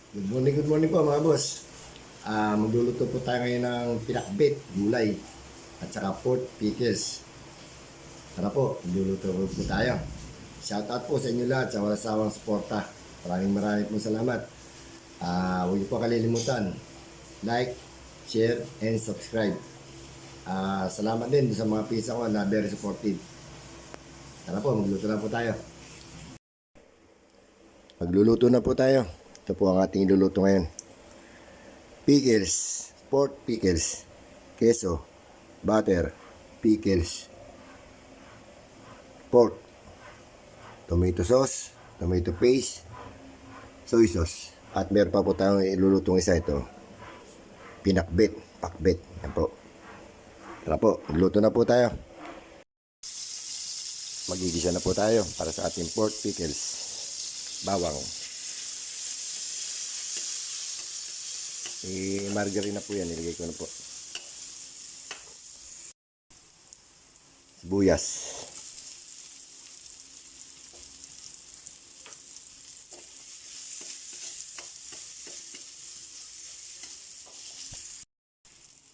Good morning po mga boss. Magluluto po tayo ngayon ng pinakbit, gulay, at saka pork pickles. Tara po, magluluto po tayo. Shoutout po sa inyo lahat sa walang sawang suporta. Maraming po salamat. Huwag niyo po kalilimutan, like, share, and subscribe. Salamat din sa mga pisa ko na very supportive. Tara po, magluto na po tayo. Magluluto na po tayo. Ito po ang ating iluluto ngayon. Pickles, pork pickles, keso, butter, pickles, pork, tomato sauce, tomato paste, soy sauce. At meron pa po tayong ilulutong isa ito. Pinakbit, pakbit. Yan po. Tara po, magluto na po tayo. Magigisa na po tayo para sa ating pork pickles. Bawang. Margarine na po yan, nilagay ko na po. Sibuyas.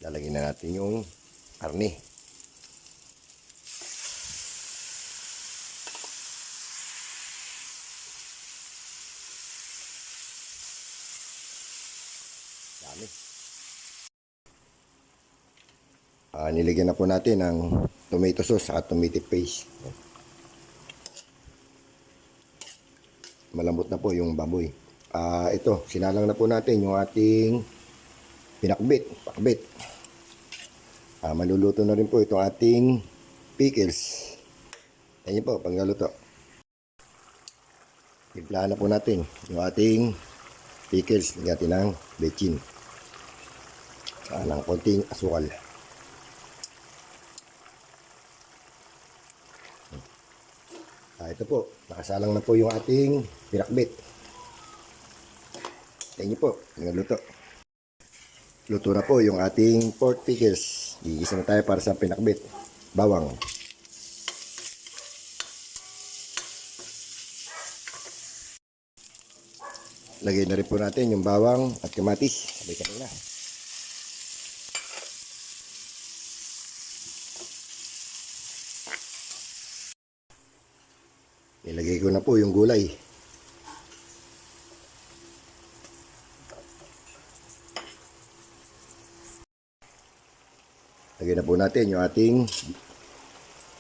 Lalagyan na natin yung karne. Dami. Nilagyan na po natin ng tomato sauce at tomato paste. Malambot na po yung baboy. Ito, sinalang na po natin yung ating pinakbit, pakbit. Maluluto na rin po itong ating pickles. Ayan po, panggaluto. Timplahan na po natin yung ating pickles. Lagyan natin ng bechin. Saka ng konting asukal. Ito po, nakasalang na po yung ating pinakbit. Ayan po, panggaluto. Luto na po yung ating pork pickles. Gigisa na tayo para sa pinakbit. Bawang. Lagay na rin po natin yung bawang at kamatis. Sabay kanina. Nilagay ko na po yung gulay. Lagay na po natin yung ating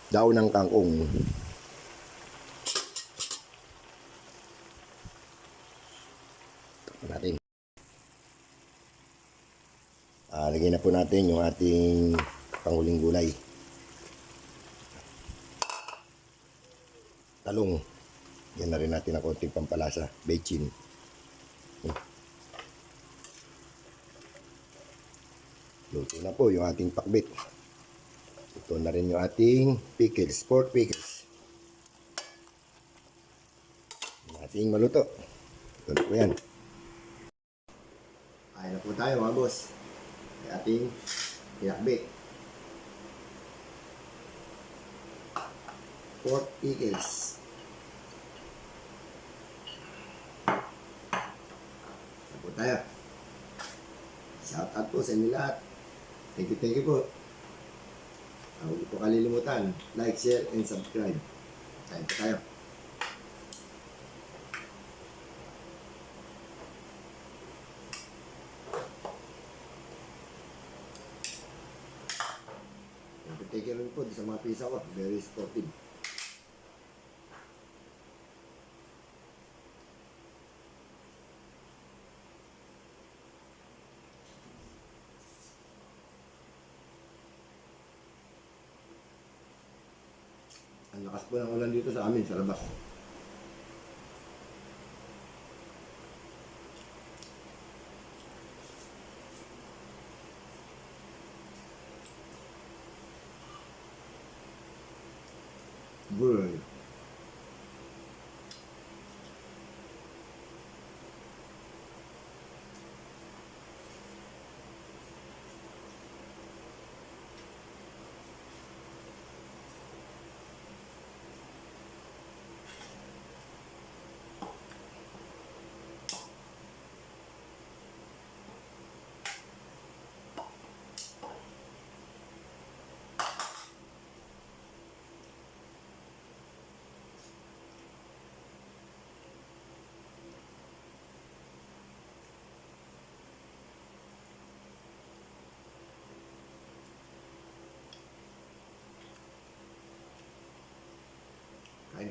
daon ng kangkong. Natin. Lagay na po natin yung ating panghuling gulay. Talong. Yan na rin natin ang konting pampalasa. Bechin. Luto na po yung ating pakbit. Ito na rin yung ating pickles, pork pickles. Yung ating maluto. Ito na po yan. Kain na po tayo mga boss. Yung ating pinakbit. Pork pickles. Ito po tayo. Shout out po sa inyo lahat. Thank you po. Huwag po kalilimutan. Like, share, and subscribe. Kain po tayo. Thank you rin po sa mga pisa ko. Very supportive. Ang lakas po ng ulan dito sa amin, sa labas. Good.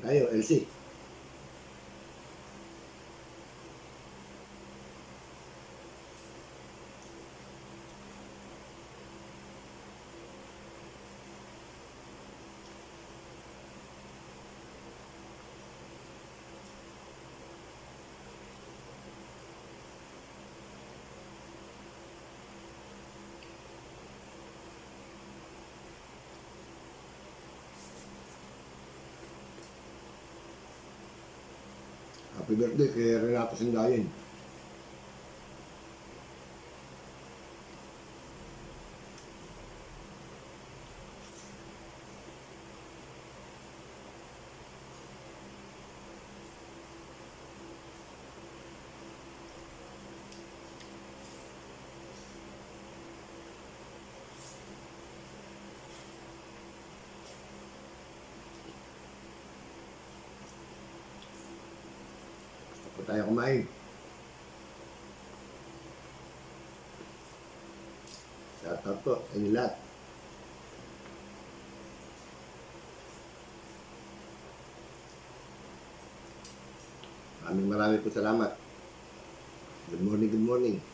tayo, LC. Happy birthday kay Renato Sindayon. Tapos tayo kumain. Shout out po sa inyo lahat. Maraming po salamat. Good morning, good morning.